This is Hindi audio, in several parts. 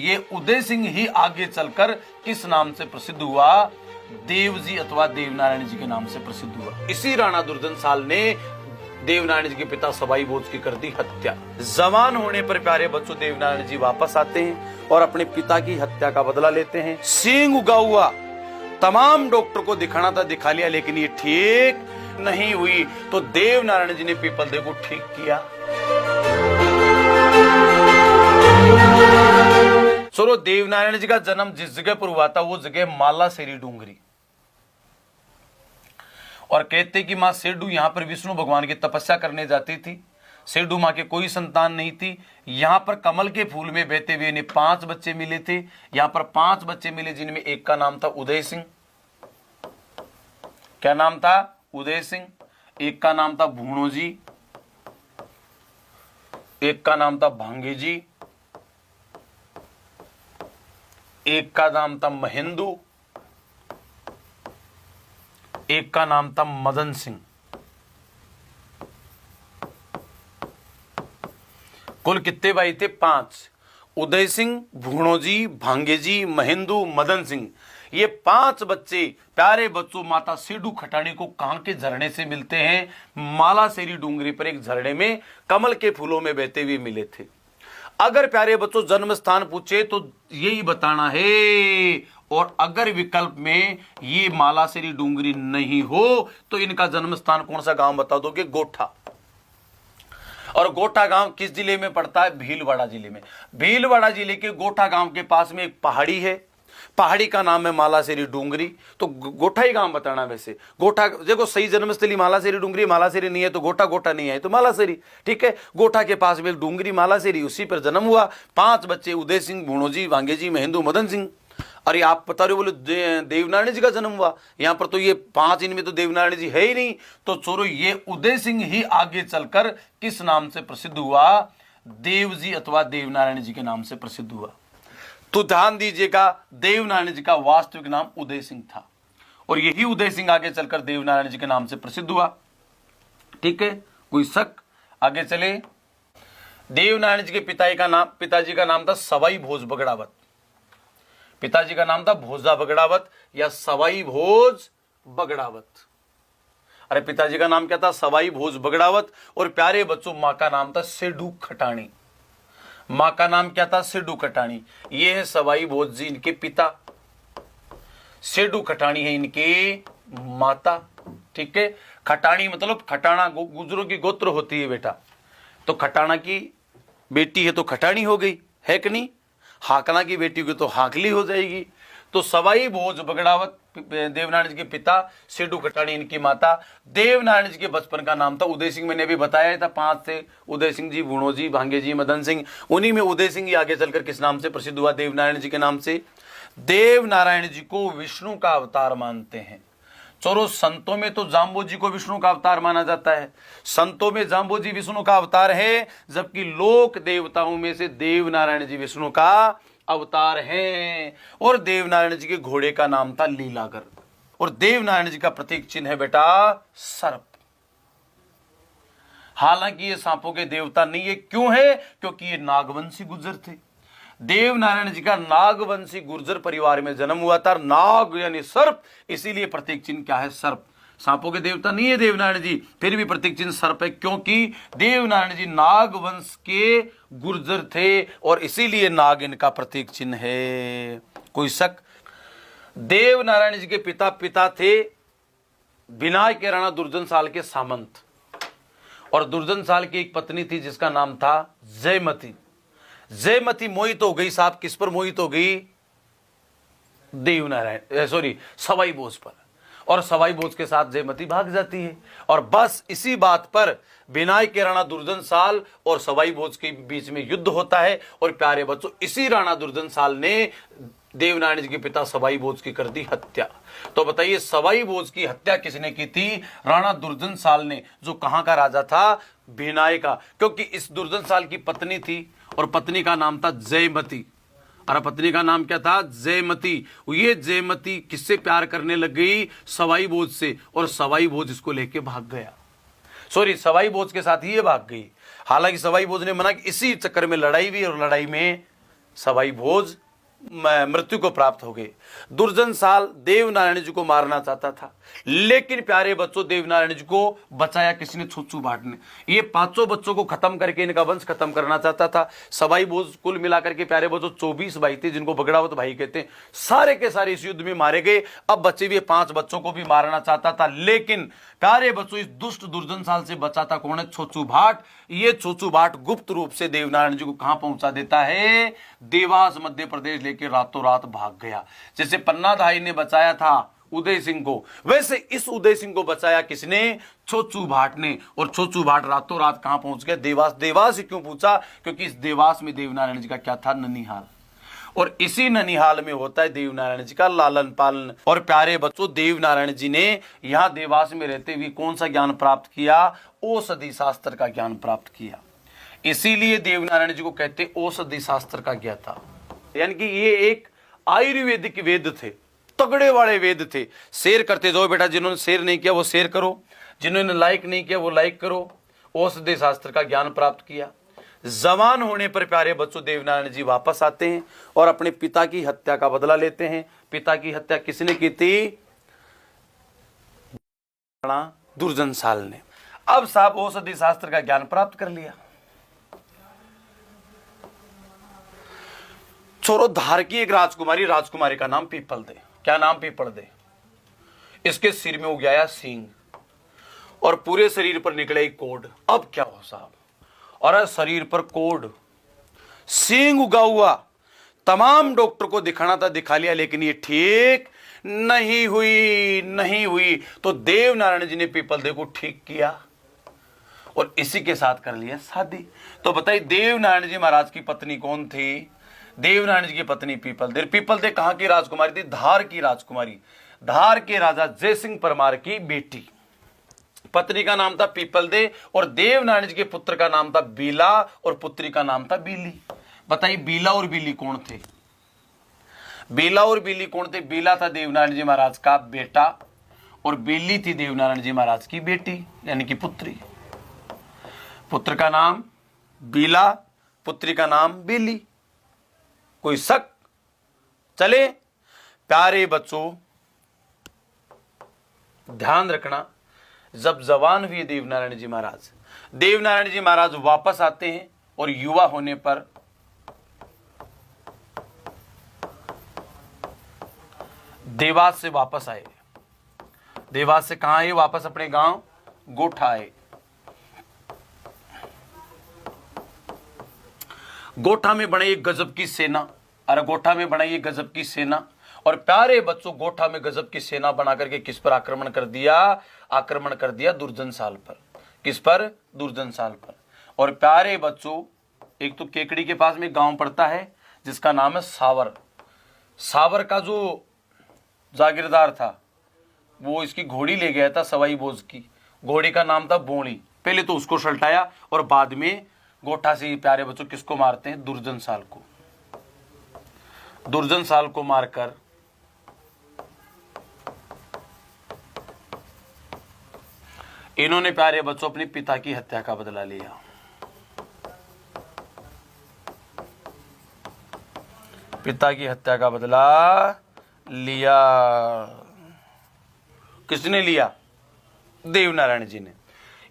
ये उदय सिंह ही आगे चलकर किस नाम से प्रसिद्ध हुआ? देवजी अथवा देवनारायण जी के नाम से प्रसिद्ध हुआ। इसी राणा दुर्जनशाल ने देवनारायण जी के पिता सवाई भोज की कर दी हत्या। जवान होने पर प्यारे बच्चों देवनारायण जी वापस आते हैं और अपने पिता की हत्या का बदला लेते हैं। सींग उगा हुआ, तमाम डॉक्टर को दिखाना था, दिखा लिया, लेकिन ये ठीक नहीं हुई तो देवनारायण जी ने पीपलदेव को ठीक किया। सोरो देवनारायण जी का जन्म जिस जगह पर हुआ था वो जगह मालासेरी डूंगरी, और कहते कि मां सेडू यहां पर विष्णु भगवान की तपस्या करने जाती थी। सेडू मां के कोई संतान नहीं थी। यहां पर कमल के फूल में बहते हुए इन्हें 5 बच्चे मिले थे। यहां पर 5 बच्चे मिले जिनमें एक का नाम था उदय सिंह। क्या नाम था? उदय सिंह। एक का नाम था भूणो जी, एक का नाम था भांगे जी, एक का नाम था महेंदु, एक का नाम था मदन सिंह। कुल कितने भाई थे? 5। उदय सिंह, भूणोजी, भांगेजी, महेंदु, मदन सिंह, ये 5 बच्चे प्यारे बच्चों माता सेडू खटाणी को कहां के झरने से मिलते हैं? मालासेरी डूंगरी पर एक झरने में कमल के फूलों में बहते हुए मिले थे। अगर प्यारे बच्चों जन्म स्थान पूछे तो यही बताना है, और अगर विकल्प में ये मालासेरी डूंगरी नहीं हो तो इनका जन्म स्थान कौन सा गांव बता दोगे? गोठा। और गोठा गांव किस जिले में पड़ता है? भीलवाड़ा जिले में। भीलवाड़ा जिले के गोठा गांव के पास में एक पहाड़ी है, पहाड़ी का नाम है मालासेरी डूंगरी। तो गोठा ही गांव बताना। वैसे गोठा देखो सही जन्मस्थली मालासेरी डूंगरी, मालासेरी नहीं है तो गोठा, गोठा नहीं है तो मालासेरी, ठीक है। गोठा के पास में एक डूंगरी मालासेरी, उसी पर जन्म हुआ। 5 बच्चे उदय सिंह, भूणोजी, भांगेजी, महेंदु, मदन सिंह। अरे आप बता रहे हो बोले देवनारायण जी का जन्म हुआ, यहां पर तो ये 5 इनमें तो देवनारायण जी है ही नहीं। तो छोरो ये उदय सिंह ही आगे चलकर किस नाम से प्रसिद्ध हुआ? देवजी अथवा देवनारायण जी के नाम से प्रसिद्ध हुआ। तो ध्यान दीजिएगा, देवनारायण जी का वास्तविक नाम उदय सिंह था और यही उदय सिंह आगे चलकर देवनारायण जी के नाम से प्रसिद्ध हुआ। ठीक है, कोई शक? आगे चले। देवनारायण जी के पिताजी का नाम था सवाई भोज बगड़ावत। पिताजी का नाम था भोजा बगड़ावत या सवाई भोज बगड़ावत। अरे पिताजी का नाम क्या था? सवाई भोज बगड़ावत। और प्यारे बच्चों मां का नाम था सेडू खटाणी। मां का नाम क्या था? सेडू खटाणी। ये है सवाई भोज जी इनके पिता, सेडू खटाणी है इनके माता। ठीक है, खटाणी मतलब खटाणा गुजरों की गोत्र होती है बेटा, तो खटाणा की बेटी है तो खटाणी हो गई, है कि नहीं? हाकना की बेटी होगी तो हाकली हो जाएगी। तो सवाई भोज बगड़ावत देवनारायण जी के पिता, सेडू खटाणी इनकी माता। देवनारायण जी के बचपन का नाम था उदय सिंह। मैंने अभी बताया था 5 थे, उदय सिंह जी, भूणो जी, भांगे जी, मदन सिंह। उन्हीं में उदय सिंह ही आगे चलकर किस नाम से प्रसिद्ध हुआ? देवनारायण जी के नाम से। देवनारायण जी को विष्णु का अवतार मानते हैं। चलो संतों में तो जाम्बो जी को विष्णु का अवतार माना जाता है, संतों में जाम्बो जी विष्णु का अवतार है, जबकि लोक देवताओं में से देवनारायण जी विष्णु का अवतार हैं। और देवनारायण जी के घोड़े का नाम था लीलागर। और देवनारायण जी का प्रतीक चिन्ह है बेटा सर्प। हालांकि ये सांपों के देवता नहीं है। क्यों है? क्योंकि ये नागवंशी गुर्जर थे। देवनारायण जी का नागवंशी गुर्जर परिवार में जन्म हुआ था। नाग यानी सर्प, इसीलिए प्रतीक चिन्ह क्या है? सर्प। सांपों के देवता नहीं है देवनारायण जी, फिर भी प्रतीक चिन्ह सर्प है, क्योंकि देवनारायण जी नागवंश के गुर्जर थे और इसीलिए नाग इनका प्रतीक चिन्ह है। कोई शक? देवनारायण जी के पिता थे बिनाय के राणा दुर्जनशाल के सामंत, और दुर्जनशाल की एक पत्नी थी जिसका नाम था जयमती। जयमती मोहित हो गई साहब, किस पर मोहित हो गई? सवाई भोज पर। और सवाई भोज के साथ जयमती भाग जाती है। और बस इसी बात पर बिनाय के राणा दुर्जनशाल और सवाई भोज के बीच में युद्ध होता है। और प्यारे बच्चों इसी राणा दुर्जनशाल ने देवनारायण जी के पिता सवाई भोज की कर दी हत्या। तो बताइए सवाई भोज की हत्या किसने की थी? राणा दुर्जनशाल ने, जो कहां का राजा था? बिनाय का। क्योंकि इस दुर्जनशाल की पत्नी थी और पत्नी का नाम था जयमती। और पत्नी का नाम क्या था? जयमती। ये जयमती किससे प्यार करने लग गई? सवाई भोज से। और सवाई भोज इसको लेके भाग गया। सवाई भोज के साथ ही ये भाग गई। हालांकि सवाई भोज ने मना कि इसी चक्कर में लड़ाई हुई और लड़ाई में सवाई भोज मृत्यु को प्राप्त हो गए। दुर्जनसाल देवनारायण जी को मारना चाहता था, लेकिन प्यारे बच्चों देवनारायण जी को बचाया किसने? छुच्चू भाट ने। ये पांचों बच्चों को खत्म करके इनका वंश खत्म करना चाहता था। सवाई भोज कुल मिलाकर के प्यारे बच्चों 24 भाई थे, जिनको बगड़ावत भाई कहते हैं। सारे के सारे इस युद्ध में मारे गए। अब बचे हुए 5 बच्चों को भी मारना चाहता था, लेकिन प्यारे बच्चों इस दुष्ट दुर्जनसाल से बचा था कौन है? छुच्चू भाट। ये छुच्चू भाट गुप्त रूप से देवनारायण जी को कहां पहुंचा देता है? देवास मध्य प्रदेश लेके रातों रात भाग गया। जैसे पन्नाधाई ने बचाया था उदय सिंह को, वैसे इस उदय सिंह को बचाया किसने? छुच्चू भाट ने। और छुच्चू भाट रातों रात कहां पहुंच गया? देवास। देवास ही क्यों पूछा? क्योंकि इस देवास में देवनारायण जी का क्या था? ननिहाल। और इसी ननिहाल में होता है देवनारायण जी का लालन पालन। और प्यारे बच्चों देवनारायण जी ने यहां देवास में रहते हुए कौन सा ज्ञान प्राप्त किया? औषधि शास्त्र का ज्ञान प्राप्त किया। इसीलिए देवनारायण जी को कहते औषधि शास्त्र का ज्ञाता। यानी कि ये एक आयुर्वेदिक वेद थे, तगड़े वाले वेद थे। शेयर करते जाओ बेटा, जिन्होंने शेयर नहीं किया वो शेयर करो, जिन्होंने लाइक नहीं किया वो लाइक करो। औषधि शास्त्र का ज्ञान प्राप्त किया। जवान होने पर प्यारे बच्चों देवनारायण जी वापस आते हैं और अपने पिता की हत्या का बदला लेते हैं। पिता की हत्या किसने की थी? दुर्जनसाल ने। अब साहब औषधि शास्त्र का ज्ञान प्राप्त कर लिया। छोरो धार की एक राजकुमारी का नाम पीपल दे। क्या नाम? People they. इसके सिर में उगाया सींग और पूरे शरीर पर निकले एक कोड। अब क्या हो साहब? और शरीर पर कोड, सींग उगा हुआ। तमाम डॉक्टर को दिखाना था, दिखा लिया, लेकिन ये ठीक नहीं हुई। तो देवनारायण जी ने पीपल दे को ठीक किया और इसी के साथ कर लिया शादी। तो बताइए देवनारायण जी महाराज की पत्नी कौन थी? देवनारायण जी की पत्नी पीपल दे। पीपल दे कहां की राजकुमारी थी? धार की राजकुमारी, धार के राजा जयसिंह परमार की बेटी। पत्नी का नाम था पीपल दे और देवनारायण जी के पुत्र का नाम था बीला और पुत्री का नाम था बीली। बताइए बीला और बीली कौन थे? बीला और बीली कौन थे? बीला था देवनारायण जी महाराज का बेटा और बीली थी देवनारायण जी महाराज की बेटी, यानी कि पुत्री। पुत्र का नाम बीला, पुत्री का नाम बीली। कोई शक? चले प्यारे बच्चों ध्यान रखना, जब जवान हुए देवनारायण जी महाराज वापस आते हैं और युवा होने पर देवास से वापस आए। देवास से कहां आए? वापस अपने गांव गोठा आए। गोठा में बनाई एक गजब की सेना। अरे गोठा में बनाई एक गजब की सेना। और प्यारे बच्चों गोठा में गजब की सेना बना करके किस पर आक्रमण कर दिया? आक्रमण कर दिया दुर्जनसाल पर। किस पर? दुर्जनसाल पर। और प्यारे बच्चों एक तो केकड़ी के पास में एक गांव पड़ता है जिसका नाम है सावर। सावर का जो जागीरदार था वो इसकी घोड़ी ले गया था सवाई भोज की। घोड़ी का नाम था बोणी। पहले तो उसको सल्टाया और बाद में गोठा से प्यारे बच्चों किसको मारते हैं? दुर्जनसाल को। दुर्जनसाल को मारकर इन्होंने प्यारे बच्चों अपने पिता की हत्या का बदला लिया। पिता की हत्या का बदला लिया। किसने लिया? देवनारायण जी ने।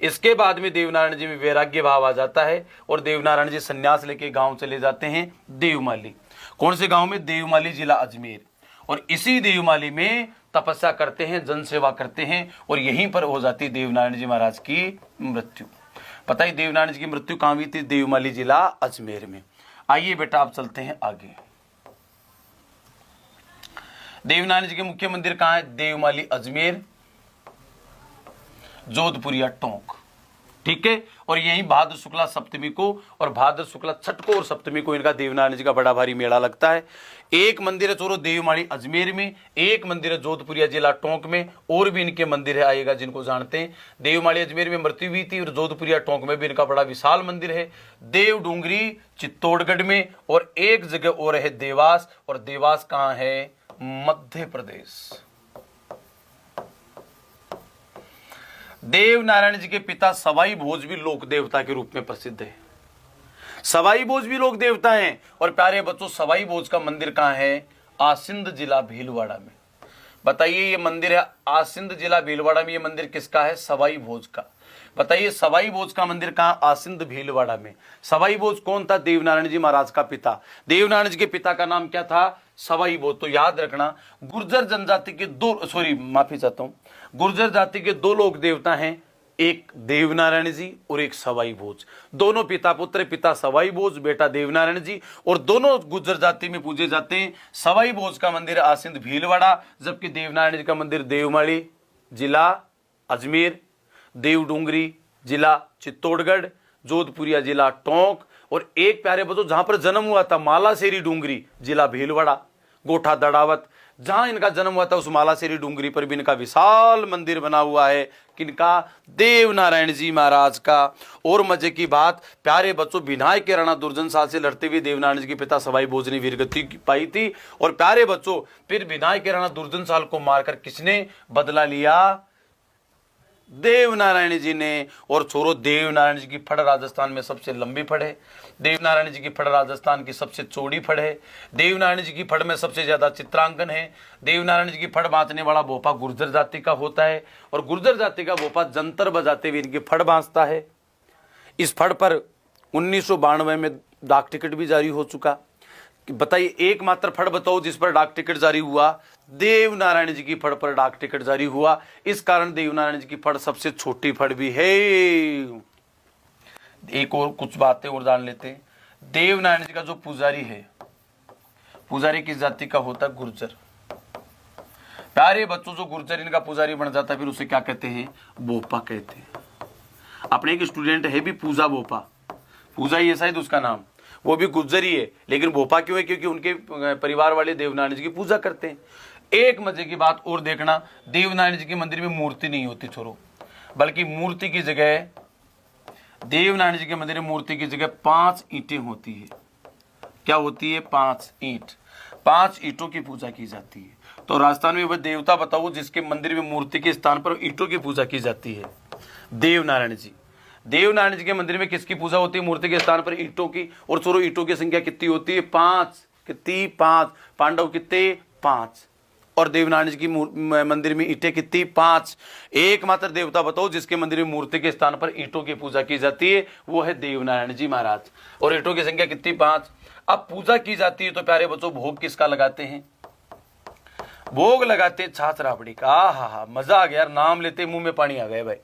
इसके बाद में देवनारायण जी में वैराग्य भाव आ जाता है और देवनारायण जी संन्यास लेके गांव चले जाते हैं देवमाली। कौन से गांव में? देवमाली, जिला अजमेर। और इसी देवमाली में तपस्या करते हैं, जन सेवा करते हैं और यहीं पर हो जाती देवनारायण जी महाराज की मृत्यु। पता ही देवनारायण जी की मृत्यु कहां हुई थी? देवमाली, जिला अजमेर में। आइए बेटा आप चलते हैं आगे। देवनारायण जी के मुख्य मंदिर कहां है? देवमाली, अजमेर, जोधपुरिया, टोंक। ठीक है। और यही भाद्र शुक्ला सप्तमी को और भाद्र शुक्ला छठ को और सप्तमी को इनका देवनारायण जी का बड़ा भारी मेला लगता है। एक मंदिर है चोरो देवमाली अजमेर में, एक मंदिर है जोधपुरिया जिला टोंक में, और भी इनके मंदिर है आएगा जिनको जानते हैं। देवमाली अजमेर में मृत्यु हुई थी और जोधपुरिया टोंक में भी इनका बड़ा विशाल मंदिर है। देव डूंगरी चित्तौड़गढ़ में, और एक जगह और है देवास। और देवास कहां है? मध्य प्रदेश। देवनारायण जी के पिता सवाई भोज भी लोक देवता के रूप में प्रसिद्ध है। सवाई भोज भी लोक देवता हैं। और प्यारे बच्चों, सवाई भोज का मंदिर कहाँ है? आसिंद जिला भीलवाड़ा में। बताइए, ये मंदिर है आसिंद जिला भीलवाड़ा में। ये मंदिर किसका है? सवाई भोज का। बताइए, सवाई भोज का मंदिर कहाँ? आसिंद भीलवाड़ा में। सवाई भोज कौन था? देवनारायण जी महाराज का पिता। देवनारायण जी के पिता का नाम क्या था? सवाई भोज। तो याद रखना, गुर्जर जनजाति के माफी चाहता हूं, गुर्जर जाति के दो लोक देवता हैं, एक देवनारायण जी और एक सवाई भोज। दोनों पिता पुत्र, पिता सवाई भोज, बेटा देवनारायण जी, और दोनों गुर्जर जाति में पूजे जाते हैं। सवाई भोज का मंदिर आसिंद भीलवाड़ा, जबकि देवनारायण जी का मंदिर देवमाली जिला अजमेर, देवडूंगरी जिला चित्तौड़गढ़, जोधपुरिया जिला टोंक, और एक प्यारे बच्चों जहां पर जन्म हुआ था मालासेरी डूंगरी जिला भीलवाड़ा, गोठा दड़ावत, जहां इनका जन्म हुआ था उस मालासेरी डूंगरी पर भी इनका विशाल मंदिर बना हुआ है। किनका? देवनारायण जी महाराज का। और मजे की बात, प्यारे बच्चों, विनायक के राणा दुर्जन साल से लड़ते हुए देवनारायण जी के पिता सवाई भोज ने वीरगति पाई थी। और प्यारे बच्चों, फिर विनायक के राणा दुर्जन साल को मारकर किसने बदला लिया? देवनारायण जी ने। और छोरो, देवनारायण जी की फड़ राजस्थान में सबसे लंबी फड़ है। देवनारायण जी की फड़ राजस्थान की सबसे चौड़ी फड़ है। देवनारायण जी की फड़ में सबसे ज्यादा चित्रांकन है। देवनारायण जी की फड़ बांधने वाला भोपा गुर्जर जाति का होता है, और गुर्जर जाति का भोपा जंतर बजाते हुए इनकी फड़ बांधता है। इस फड़ पर 1992 में डाक टिकट भी जारी हो चुका। बताइए, एकमात्र फड़ बताओ जिस पर डाक टिकट जारी हुआ? देवनारायण जी की फड़ पर डाक टिकट जारी हुआ। इस कारण देवनारायण जी की फड़ सबसे छोटी फड़ भी है। एक और कुछ बातें और जान लेते हैं। देवनारायण जी का जो पुजारी है, पुजारी किस जाति का होता है? गुर्जर। प्यारे बच्चों, जो गुर्जर इनका पुजारी बन जाता है फिर उसे क्या कहते हैं? बोपा कहते हैं। अपने एक स्टूडेंट है भी पूजा बोपा, पूजा ही है शायद उसका नाम, वो भी गुर्जर ही है, लेकिन भोपा क्यों है? क्योंकि उनके परिवार वाले देवनारायण जी की पूजा करते हैं। एक मजे की बात और देखना, देवनारायण जी के मंदिर में मूर्ति नहीं होती छोरो, बल्कि मूर्ति की जगह, देवनारायण जी के मंदिर में मूर्ति की जगह 5 ईंटें होती है। क्या होती है? 5 ईंट। 5 ईंटों की पूजा की जाती है। तो राजस्थान में वह देवता बताओ जिसके मंदिर में मूर्ति के स्थान पर ईंटों की पूजा की जाती है? देवनारायण जी। देवनारायण जी के मंदिर में किसकी पूजा होती है? मूर्ति के स्थान पर ईंटों की। और छोरो, ईंटों की संख्या कितनी होती है? 5। कितनी? 5। पांडव कितने? 5। और देवनारायण जी की मंदिर में ईंटें कितनी? 5। एकमात्र देवता बताओ जिसके मंदिर में मूर्ति के स्थान पर ईंटों की पूजा की जाती है, वो है देवनारायण जी महाराज। और ईंटों की संख्या कितनी? 5। अब पूजा की जाती है तो प्यारे बच्चों, भोग किसका लगाते हैं? भोग लगाते हैं छाछ राबड़ी का। हा, मजा आ गया यार, नाम लेते मुंह में पानी आ गया भाई।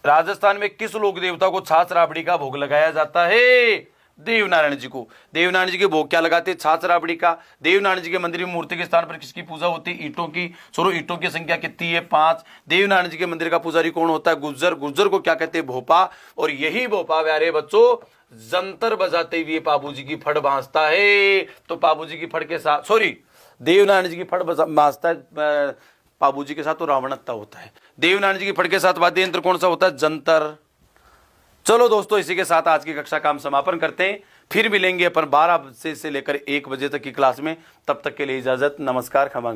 राजस्थान में किस लोक देवता को छाछ राबड़ी का भोग लगाया जाता है? देवनारायण जी को। देवनारायण जी के भोग क्या लगाते हैं? छाछ राबड़ी का। देवनारायण जी के मंदिर में मूर्ति के स्थान पर किसकी पूजा होती है? ईंटों की। सोरो, ईंटों की संख्या कितनी है? 5। देवनारायण जी के मंदिर का पुजारी कौन होता है? गुर्जर। गुर्जर को क्या कहते हैं? भोपा। और यही भोपा प्यारे बच्चों जंतर बजाते हुए पाबू जी की फड़ बांधता है। तो पाबू जी की फड़ के साथ, सॉरी, देवनारायण जी की फड़ बांधता है पाबू जी के साथ, तो रावणत्ता होता है। देवनारायण जी की फड़ के साथ वाद्य यंत्र कौन सा होता है? जंतर। चलो दोस्तों, इसी के साथ आज की कक्षा का हम समापन करते हैं। फिर मिलेंगे अपन 12 से लेकर 1 बजे तक की क्लास में। तब तक के लिए इजाजत, नमस्कार, क्षमा।